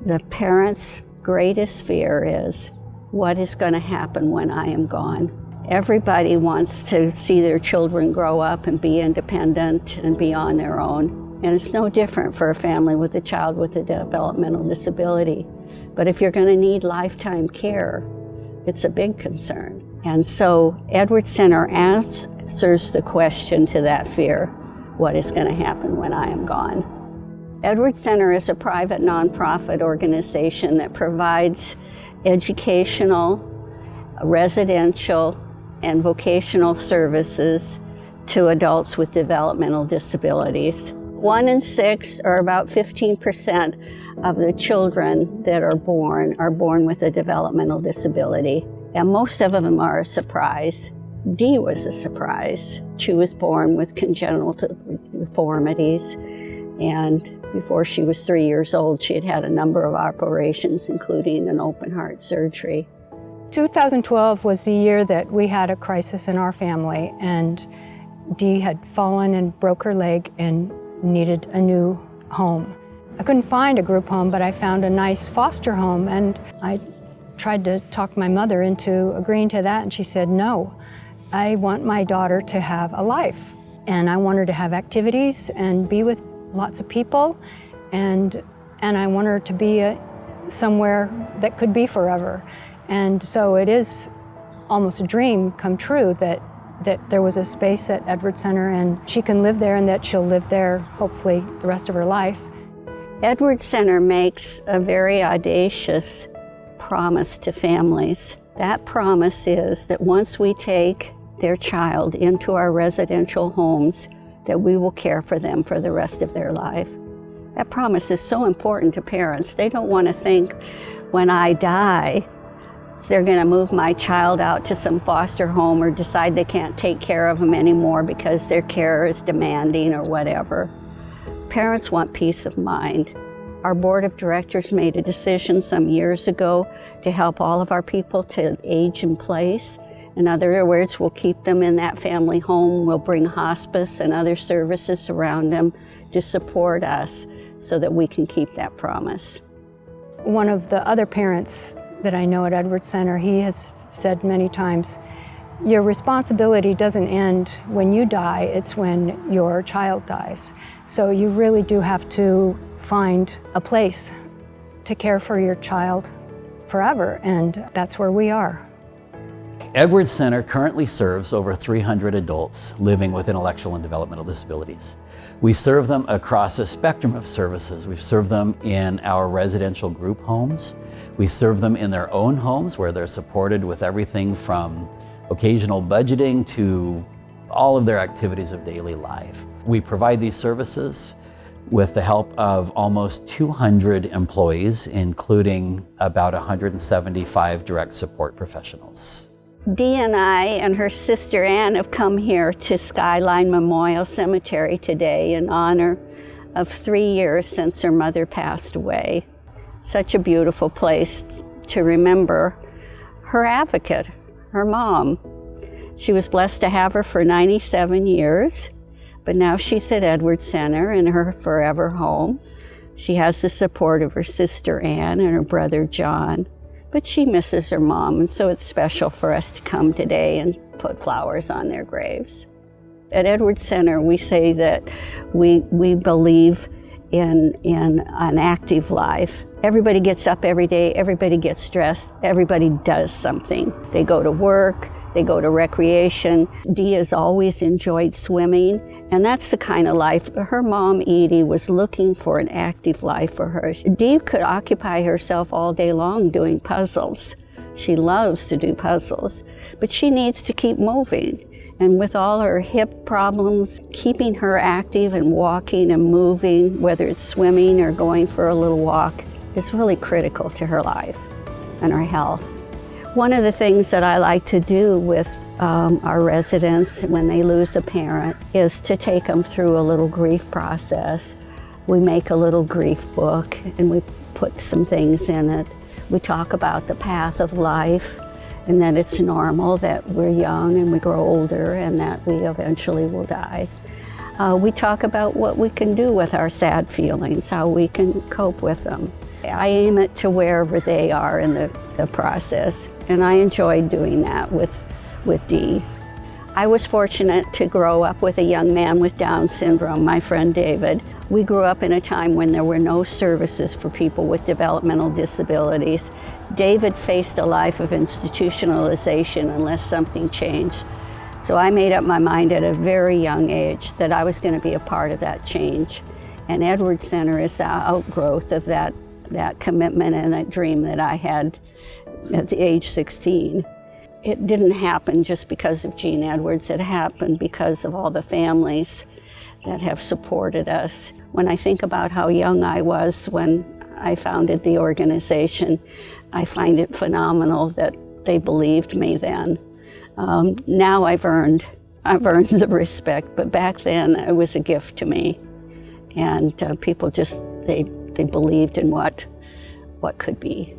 The parents' greatest fear is, what is going to happen when I am gone? Everybody wants to see their children grow up and be independent and be on their own. And it's no different for a family with a child with a developmental disability. But if you're going to need lifetime care, it's a big concern. And so Edwards Center answers the question to that fear, what is going to happen when I am gone? Edwards Center is a private nonprofit organization that provides educational, residential, and vocational services to adults with developmental disabilities. 1 in 6, or about 15% of the children that are born with a developmental disability. And most of them are a surprise. Dee was a surprise. She was born with congenital deformities, and before she was 3 years old, she had had a number of operations, including an open heart surgery. 2012 was the year that we had a crisis in our family, and Dee had fallen and broke her leg and needed a new home. I couldn't find a group home, but I found a nice foster home, and I tried to talk my mother into agreeing to that, and she said, no, I want my daughter to have a life, and I want her to have activities and be with lots of people, and I want her to be somewhere that could be forever. And so it is almost a dream come true that there was a space at Edwards Center, and she can live there, and that she'll live there hopefully the rest of her life. Edwards Center makes a very audacious promise to families. That promise is that once we take their child into our residential homes, that we will care for them for the rest of their life. That promise is so important to parents. They don't want to think, when I die, they're going to move my child out to some foster home or decide they can't take care of them anymore because their care is demanding or whatever. Parents want peace of mind. Our board of directors made a decision some years ago to help all of our people to age in place. In other words, we'll keep them in that family home. We'll bring hospice and other services around them to support us so that we can keep that promise. One of the other parents that I know at Edwards Center, he has said many times, your responsibility doesn't end when you die, it's when your child dies. So you really do have to find a place to care for your child forever, and that's where we are. Edwards Center currently serves over 300 adults living with intellectual and developmental disabilities. We serve them across a spectrum of services. We've served them in our residential group homes. We serve them in their own homes where they're supported with everything from occasional budgeting to all of their activities of daily life. We provide these services with the help of almost 200 employees, including about 175 direct support professionals. Dee and I and her sister Ann have come here to Skyline Memorial Cemetery today in honor of 3 years since her mother passed away. Such a beautiful place to remember her advocate, her mom. She was blessed to have her for 97 years, but now she's at Edwards Center in her forever home. She has the support of her sister Ann and her brother John. But she misses her mom, and so it's special for us to come today and put flowers on their graves. At Edwards Center, we say that we believe in an active life. Everybody gets up every day, everybody gets dressed, everybody does something. They go to work, they go to recreation. Dee has always enjoyed swimming, and that's the kind of life. Her mom, Edie, was looking for an active life for her. Dee could occupy herself all day long doing puzzles. She loves to do puzzles, but she needs to keep moving. And with all her hip problems, keeping her active and walking and moving, whether it's swimming or going for a little walk, is really critical to her life and her health. One of the things that I like to do with our residents when they lose a parent is to take them through a little grief process. We make a little grief book and we put some things in it. We talk about the path of life and that it's normal that we're young and we grow older and that we eventually will die. We talk about what we can do with our sad feelings, how we can cope with them. I aim it to wherever they are in the process, and I enjoyed doing that with Dee. I was fortunate to grow up with a young man with Down syndrome, my friend David. We grew up in a time when there were no services for people with developmental disabilities. David faced a life of institutionalization unless something changed. So I made up my mind at a very young age that I was going to be a part of that change. And Edwards Center is the outgrowth of that commitment and that dream that I had at the age 16. It didn't happen just because of Gene Edwards. It happened because of all the families that have supported us. When I think about how young I was when I founded the organization, I find it phenomenal that they believed me then. Now I've earned the respect, but back then it was a gift to me. And people just, they believed in what could be.